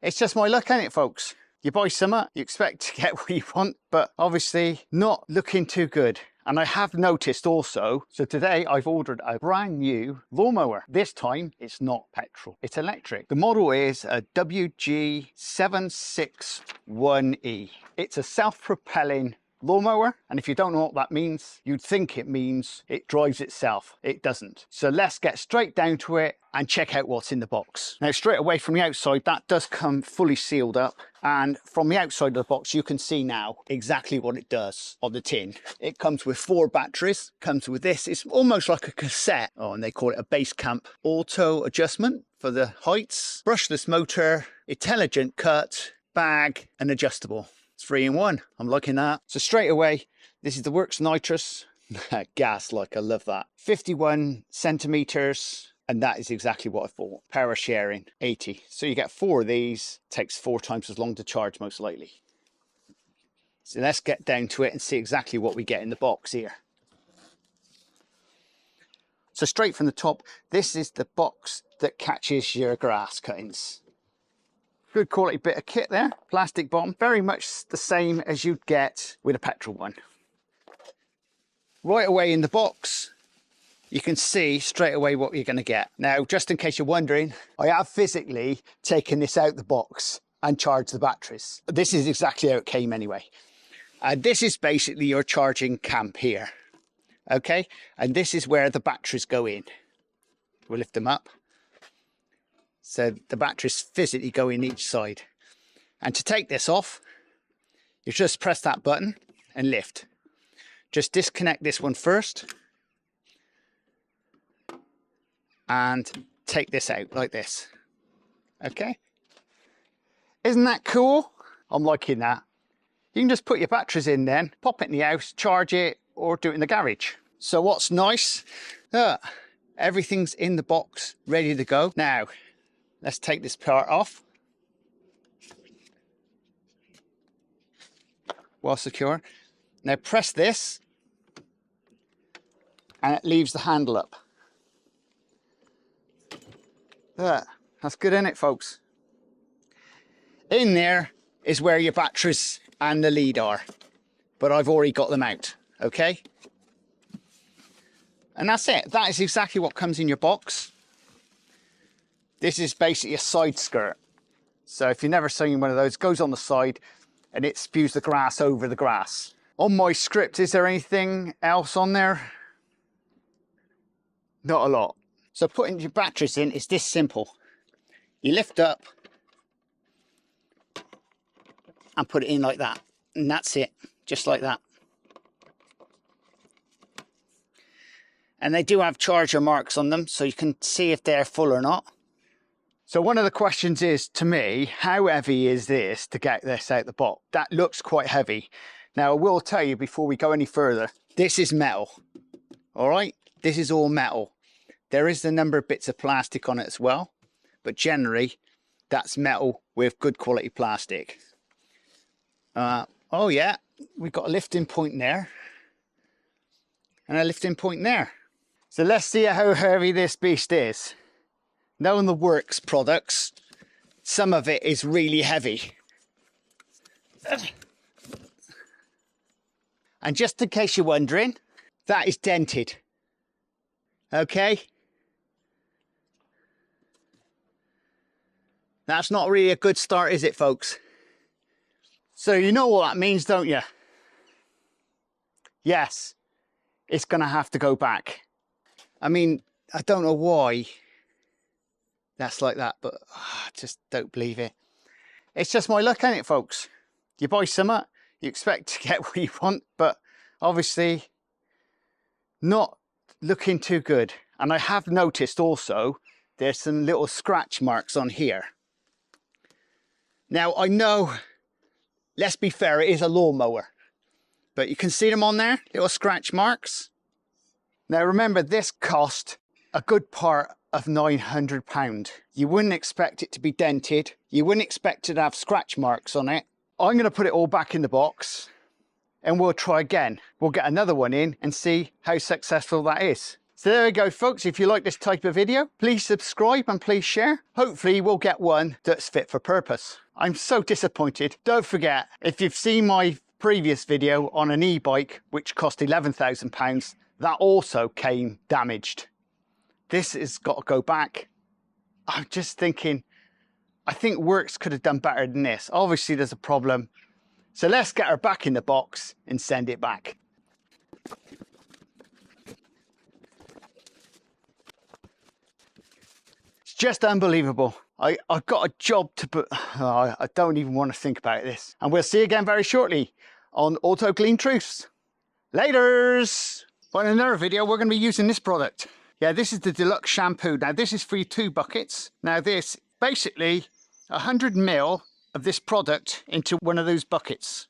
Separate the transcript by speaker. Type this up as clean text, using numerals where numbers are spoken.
Speaker 1: It's just my luck, ain't it, folks? You buy something, you expect to get what you want, but obviously not looking too good. And I have noticed also, so today I've ordered a brand new lawnmower. This time it's not petrol, it's electric. The model is a WG761E. It's a self-propelling lawnmower, and if you don't know what that means, you'd think it means it drives itself. It doesn't. So let's get straight down to it and check out what's in the box. Now, straight away from the outside, that does come fully sealed up, and from the outside of the box you can see now exactly what it does on the tin. It comes with 4 batteries, comes with this. It's almost like a cassette. Oh, and they call it a base camp auto adjustment for the heights, brushless motor, intelligent cut, bag, and adjustable. 3 in 1. I'm liking that. So straight away, this is the Worx Nitro. Gas, like, I love that. 51 centimeters, and that is exactly what I thought. Power sharing, 80. So you get 4 of these. Takes 4 times as long to charge, most likely. So let's get down to it and see exactly what we get in the box here. So straight from the top, this is the box that catches your grass cuttings. Good quality bit of kit there, plastic bottom, very much the same as you'd get with a petrol one. Right away in the box, you can see straight away what you're going to get. Now, just in case you're wondering, I have physically taken this out the box and charged the batteries. This is exactly how it came anyway. This is basically your charging camp here, okay? And this is where the batteries go in. We'll lift them up. So the batteries physically go in each side. And to take this off, you just press that button and lift. Just disconnect this one first. And take this out like this. Okay? Isn't that cool? I'm liking that. You can just put your batteries in then, pop it in the house, charge it, or do it in the garage. So what's nice, everything's in the box, ready to go. Now, let's take this part off. Well secure. Now press this and it leaves the handle up. That's good, isn't it, folks? In there is where your batteries and the lead are, but I've already got them out, okay? And that's it. That is exactly what comes in your box. This is basically a side skirt. So if you've never seen one of those, it goes on the side and it spews the grass over the grass. On my script, is there anything else on there? Not a lot. So putting your batteries in is this simple. You lift up and put it in like that. And that's it, just like that. And they do have charger marks on them, so you can see if they're full or not. So one of the questions is, to me, how heavy is this to get this out the box? That looks quite heavy. Now, I will tell you before we go any further, this is metal, all right? This is all metal. There is a number of bits of plastic on it as well, but generally, that's metal with good quality plastic. Oh yeah, we've got a lifting point there, and a lifting point there. So let's see how heavy this beast is. Knowing the Worx products, some of it is really heavy. And just in case you're wondering, that is dented. Okay? That's not really a good start, is it, folks? So you know what that means, don't you? Yes, it's going to have to go back. I mean, I don't know why that's like that, but I just don't believe it. It's just my luck, ain't it, folks? You buy something, you expect to get what you want, but obviously not looking too good. And I have noticed also there's some little scratch marks on here. Now I know, let's be fair, it is a lawnmower, but you can see them on there, little scratch marks. Now remember, this cost a good part of £900. You wouldn't expect it to be dented. You wouldn't expect it to have scratch marks on it. I'm going to put it all back in the box and we'll try again. We'll get another one in and see how successful that is. So there we go, folks. If you like this type of video, please subscribe and please share. Hopefully we'll get one that's fit for purpose. I'm so disappointed. Don't forget, if you've seen my previous video on an e-bike, which cost £11,000, that also came damaged. This has got to go back. I'm just thinking, I think Worx could have done better than this. Obviously there's a problem. So let's get her back in the box and send it back. It's just unbelievable. I've got a job to put. Oh, I don't even want to think about this. And we'll see you again very shortly on Auto Clean Truths. Laters! Well, in another video, we're going to be using this product. Yeah, this is the deluxe shampoo. Now, this is for your 2 buckets. Now, this basically 100 ml of this product into one of those buckets.